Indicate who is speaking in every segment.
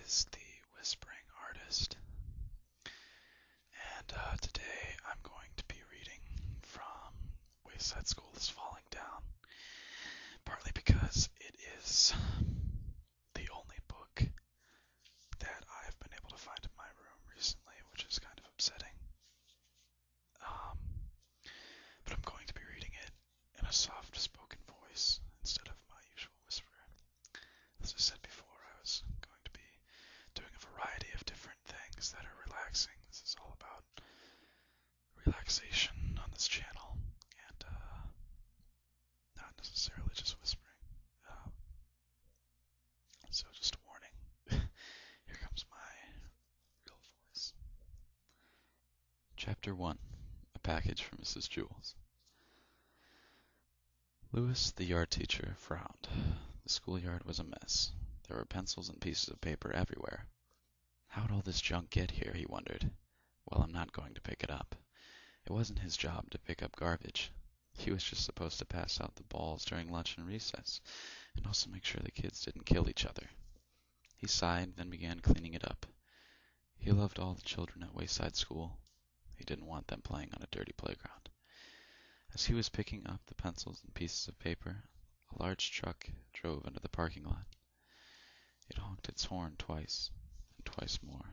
Speaker 1: is the Whispering Artist, and today I'm going to be reading from Wayside School is Falling Down, partly because it is the only book that I've been able to find in my room recently, which is kind of upsetting. Um, but I'm going to be reading it in a soft-spoken voice instead of my usual whisper. As I said before, I was going to be doing a variety of different things that are relaxing. This is all about relaxation on this channel, and not necessarily just whispering. So just a warning. Here comes my real voice. Chapter 1. A package from Mrs. Jewls. Louis, the yard teacher, frowned. The schoolyard was a mess. There were pencils and pieces of paper everywhere. How'd all this junk get here, he wondered. Well, I'm not going to pick it up. It wasn't his job to pick up garbage. He was just supposed to pass out the balls during lunch and recess, and also make sure the kids didn't kill each other. He sighed, then began cleaning it up. He loved all the children at Wayside School. He didn't want them playing on a dirty playground. As he was picking up the pencils and pieces of paper, a large truck drove into the parking lot. It honked its horn twice, and twice more.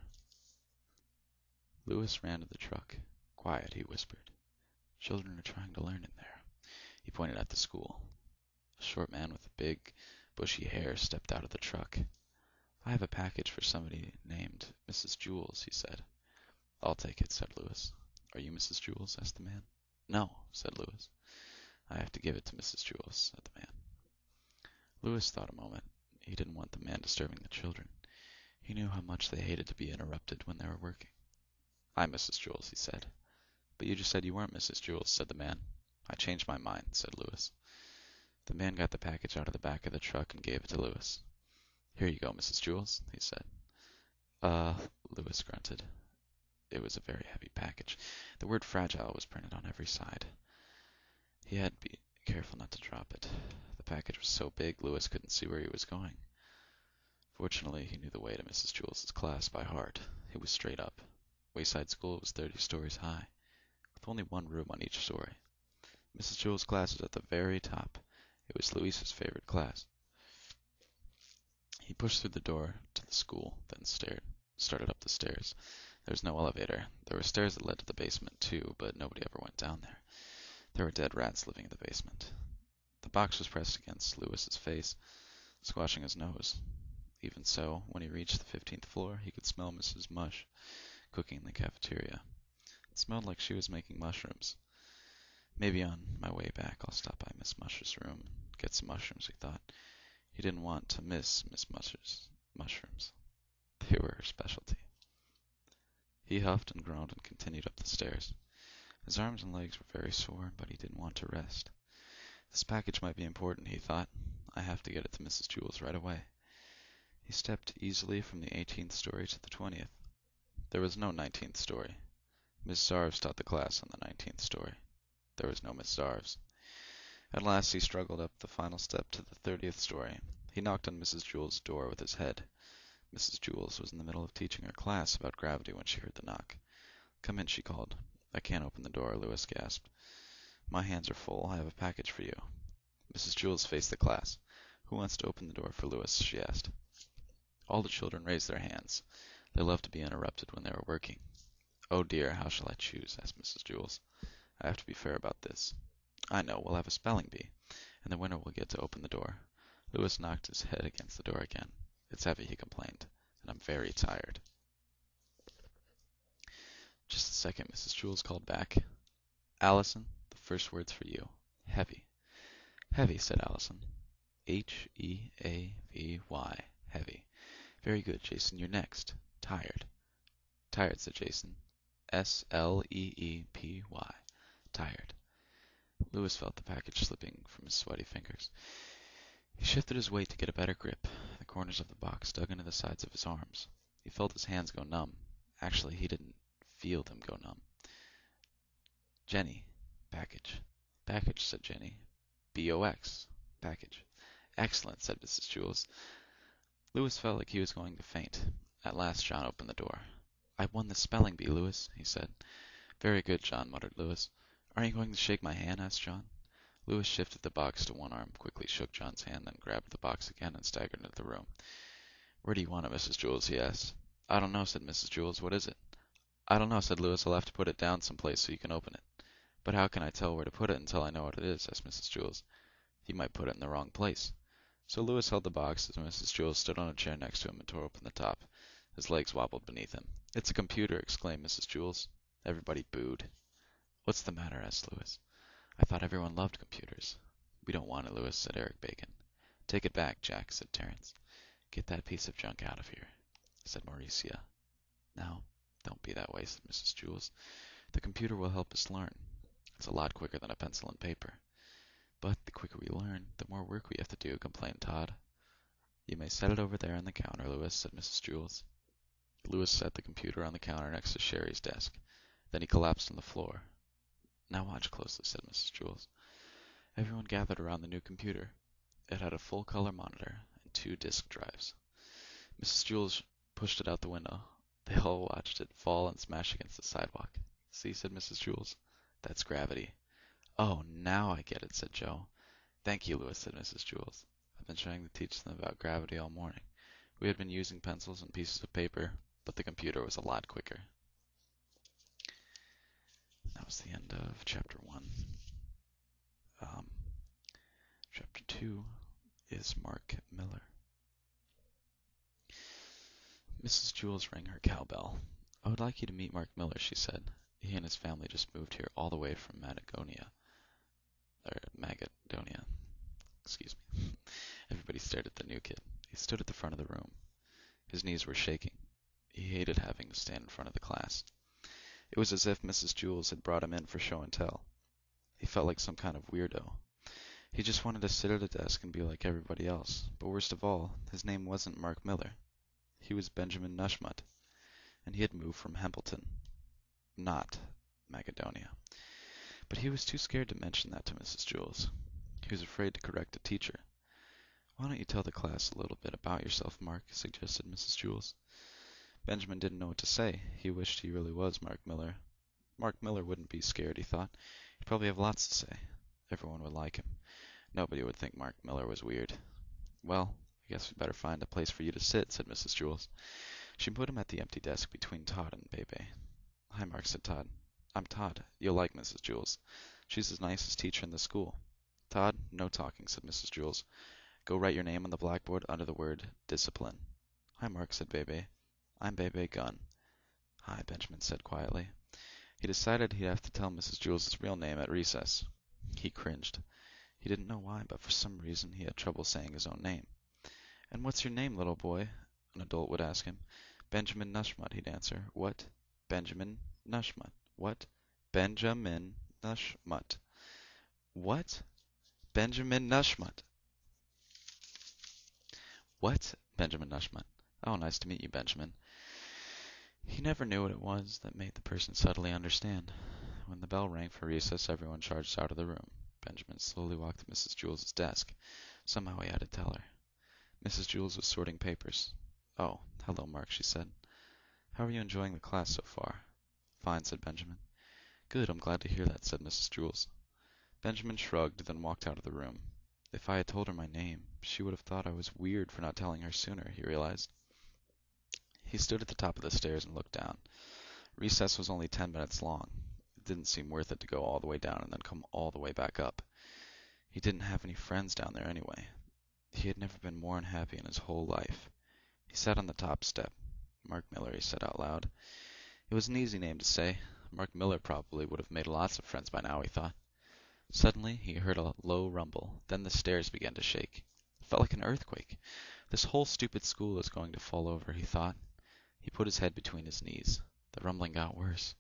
Speaker 1: Louis ran to the truck. Quiet, he whispered. Children are trying to learn in there. He pointed at the school. A short man with big, bushy hair stepped out of the truck. I have a package for somebody named Mrs. Jewls, he said. I'll take it, said Louis. Are you Mrs. Jewls? Asked the man. No, said Louis. I have to give it to Mrs. Jewls, said the man. Louis thought a moment. He didn't want the man disturbing the children. He knew how much they hated to be interrupted when they were working. I'm Mrs. Jewls, he said. But you just said you weren't Mrs. Jewls, said the man. I changed my mind, said Louis. The man got the package out of the back of the truck and gave it to Louis. Here you go, Mrs. Jewls, he said. Louis grunted. It was a very heavy package. The word fragile was printed on every side. He had to be careful not to drop it. The package was so big Louis couldn't see where he was going. Fortunately, he knew the way to Mrs. Jewls' class by heart. It was straight up. Wayside School was 30 stories high, with only one room on each story. Mrs. Jewls' class was at the very top. It was Louis's favorite class. He pushed through the door to the school, then started up the stairs. There was no elevator. There were stairs that led to the basement, too, but nobody ever went down there. There were dead rats living in the basement. The box was pressed against Louis's face, squashing his nose. Even so, when he reached the 15th floor, he could smell Mrs. Mush cooking in the cafeteria. It smelled like she was making mushrooms. Maybe on my way back I'll stop by Miss Mush's room and get some mushrooms, he thought. He didn't want to miss Miss Mush's mushrooms. They were her specialty. He huffed and groaned and continued up the stairs. His arms and legs were very sore, but he didn't want to rest. This package might be important, he thought. I have to get it to Mrs. Jewls right away. He stepped easily from the 18th story to the 20th. There was no 19th story. Miss Zarves taught the class on the 19th story. There was no Miss Zarves. At last he struggled up the final step to the 30th story. He knocked on Mrs. Jewls' door with his head. Mrs. Jewls was in the middle of teaching her class about gravity when she heard the knock. Come in, she called. I can't open the door, Louis gasped. My hands are full. I have a package for you. Mrs. Jewls faced the class. Who wants to open the door for Louis? She asked. All the children raised their hands. They loved to be interrupted when they were working. Oh dear, how shall I choose? Asked Mrs. Jewls. I have to be fair about this. I know, we'll have a spelling bee, and the winner will get to open the door. Louis knocked his head against the door again. It's heavy, he complained, and I'm very tired. Just a second, Mrs. Jewls called back. Allison, the first word's for you. Heavy. Heavy, said Allison. H-E-A-V-Y. Heavy. Very good, Jason. You're next. Tired. Tired, said Jason. S-L-E-E-P-Y. Tired. Louis felt the package slipping from his sweaty fingers. He shifted his weight to get a better grip. The corners of the box dug into the sides of his arms. He felt his hands go numb. Actually, he didn't feel them go numb. Jenny. Package. Package, said Jenny. B-O-X. Package. Excellent, said Mrs. Jewls. Louis felt like he was going to faint. At last John opened the door. "I won the spelling bee, Louis," he said. "Very good, John," muttered Louis. "Aren't you going to shake my hand?" asked John. Louis shifted the box to one arm, quickly shook John's hand, then grabbed the box again and staggered into the room. "Where do you want it, Mrs. Jules?" he asked. "I don't know," said Mrs. Jules. "What is it?" "I don't know," said Louis. "I'll have to put it down some place so you can open it." "But how can I tell where to put it until I know what it is?" asked Mrs. Jules. "You might put it in the wrong place." So Louis held the box as Mrs. Jules stood on a chair next to him and tore open the top. His legs wobbled beneath him. "It's a computer!" exclaimed Mrs. Jules. Everybody booed. "What's the matter?" asked Louis. "I thought everyone loved computers." "We don't want it, Louis," said Eric Bacon. "Take it back, Jack," said Terence. "Get that piece of junk out of here," said Mauricia. "Now, don't be that way," said Mrs. Jules. "The computer will help us learn. It's a lot quicker than a pencil and paper." "But the quicker we learn, the more work we have to do," complained Todd. "You may set it over there on the counter, Louis," said Mrs. Jules. Louis set the computer on the counter next to Sherry's desk. Then he collapsed on the floor. "Now watch closely," said Mrs. Jules. Everyone gathered around the new computer. It had a full-color monitor and 2 disk drives. Mrs. Jules pushed it out the window. They all watched it fall and smash against the sidewalk. "See," said Mrs. Jules. "That's gravity." "Oh, now I get it," said Joe. "Thank you, Louis," said Mrs. Jules. "I've been trying to teach them about gravity all morning." We had been using pencils and pieces of paper, but the computer was a lot quicker. That was the end of chapter 1. Chapter 2 is Mark Miller. Mrs. Jules rang her cowbell. "I would like you to meet Mark Miller," she said. "He and his family just moved here all the way from Macedonia. Excuse me." Everybody stared at the new kid. He stood at the front of the room. His knees were shaking. He hated having to stand in front of the class. It was as if Mrs. Jules had brought him in for show and tell. He felt like some kind of weirdo. He just wanted to sit at a desk and be like everybody else. But worst of all, his name wasn't Mark Miller. He was Benjamin Nushmut, and he had moved from Hempleton, not Macedonia. But he was too scared to mention that to Mrs. Jules. He was afraid to correct a teacher. "Why don't you tell the class a little bit about yourself, Mark?" suggested Mrs. Jules. Benjamin didn't know what to say. He wished he really was Mark Miller. Mark Miller wouldn't be scared, he thought. He'd probably have lots to say. Everyone would like him. Nobody would think Mark Miller was weird. "Well, I guess we'd better find a place for you to sit," said Mrs. Jules. She put him at the empty desk between Todd and Bebe. "Hi, Mark," said Todd. "I'm Todd. You'll like Mrs. Jules. She's the nicest teacher in the school." "Todd, no talking," said Mrs. Jules. "Go write your name on the blackboard under the word discipline." "Hi, Mark," said Bebe. "I'm Bebe Gunn." "Hi," Benjamin said quietly. He decided he'd have to tell Mrs. Jules' real name at recess. He cringed. He didn't know why, but for some reason he had trouble saying his own name. "And what's your name, little boy?" an adult would ask him. "Benjamin Nushmut," he'd answer. "What?" "Benjamin Nushmut." "What?" "Benjamin Nushmut." "What?" "Benjamin Nushmut." "What?" "Benjamin Nushmut." "Oh, nice to meet you, Benjamin." He never knew what it was that made the person suddenly understand. When the bell rang for recess, everyone charged out of the room. Benjamin slowly walked to Mrs. Jules' desk. Somehow he had to tell her. Mrs. Jules was sorting papers. "Oh, hello, Mark," she said. "How are you enjoying the class so far?" "Fine," said Benjamin. "Good, I'm glad to hear that," said Mrs. Jules. Benjamin shrugged, then walked out of the room. If I had told her my name, she would have thought I was weird for not telling her sooner, he realized. He stood at the top of the stairs and looked down. Recess was only 10 minutes long. It didn't seem worth it to go all the way down and then come all the way back up. He didn't have any friends down there anyway. He had never been more unhappy in his whole life. He sat on the top step. "Mark Miller," he said out loud. It was an easy name to say. Mark Miller probably would have made lots of friends by now, he thought. Suddenly he heard a low rumble. Then the stairs began to shake. It felt like an earthquake. This whole stupid school is going to fall over, he thought. He put his head between his knees. The rumbling got worse.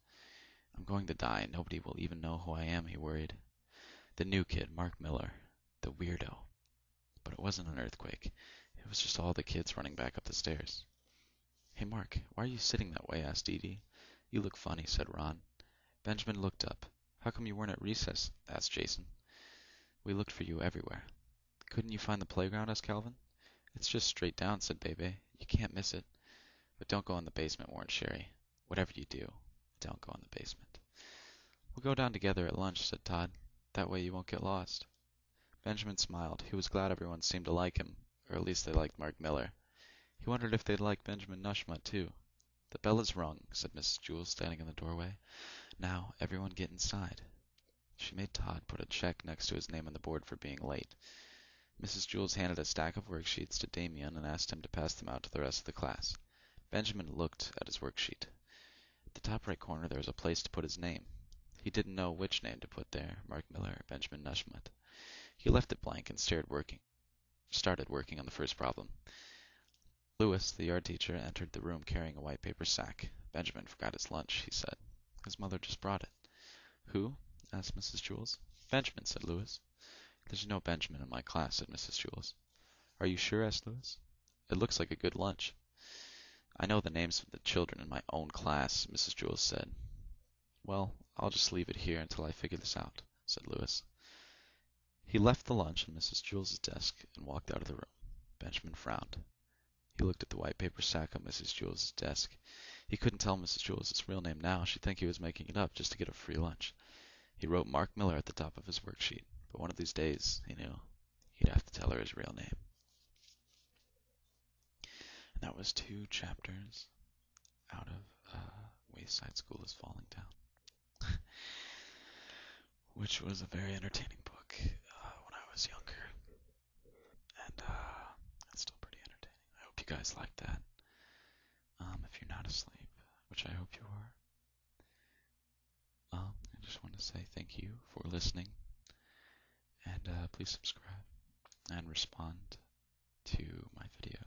Speaker 1: "I'm going to die. Nobody will even know who I am," he worried. The new kid, Mark Miller. The weirdo. But it wasn't an earthquake. It was just all the kids running back up the stairs. "Hey, Mark, why are you sitting that way?" asked Edie. "You look funny," said Ron. Benjamin looked up. "How come you weren't at recess?" asked Jason. "We looked for you everywhere." "Couldn't you find the playground?" asked Calvin. "It's just straight down," said Bebe. "You can't miss it." But don't go in the basement, warned Sherry. Whatever you do, don't go in the basement. We'll go down together at lunch, said Todd. That way you won't get lost. Benjamin smiled. He was glad everyone seemed to like him, or at least they liked Mark Miller. He wondered if they'd like Benjamin Nushmut, too. The bell is rung, said Mrs. Jewls, standing in the doorway. Now, everyone get inside. She made Todd put a check next to his name on the board for being late. Mrs. Jewls handed a stack of worksheets to Damien and asked him to pass them out to the rest of the class. Benjamin looked at his worksheet. At the top right corner there was a place to put his name. He didn't know which name to put there, Mark Miller or Benjamin Nushmut. He left it blank and started working on the first problem. Louis, the yard teacher, entered the room carrying a white paper sack. Benjamin forgot his lunch, he said. His mother just brought it. Who? Asked Mrs. Jewls. Benjamin, said Louis. There's no Benjamin in my class, said Mrs. Jewls. Are you sure? Asked Louis. It looks like a good lunch. I know the names of the children in my own class, Mrs. Jewls said. Well, I'll just leave it here until I figure this out, said Louis. He left the lunch on Mrs. Jewls' desk and walked out of the room. Benjamin frowned. He looked at the white paper sack on Mrs. Jewls' desk. He couldn't tell Mrs. Jewls' real name now. She'd think he was making it up just to get a free lunch. He wrote Mark Miller at the top of his worksheet, but one of these days, he knew, he'd have to tell her his real name. And that was 2 chapters out of Wayside School is Falling Down, which was a very entertaining book when I was younger, and it's still pretty entertaining. I hope you guys liked that. If you're not asleep, which I hope you are, I just want to say thank you for listening, and please subscribe and respond to my videos.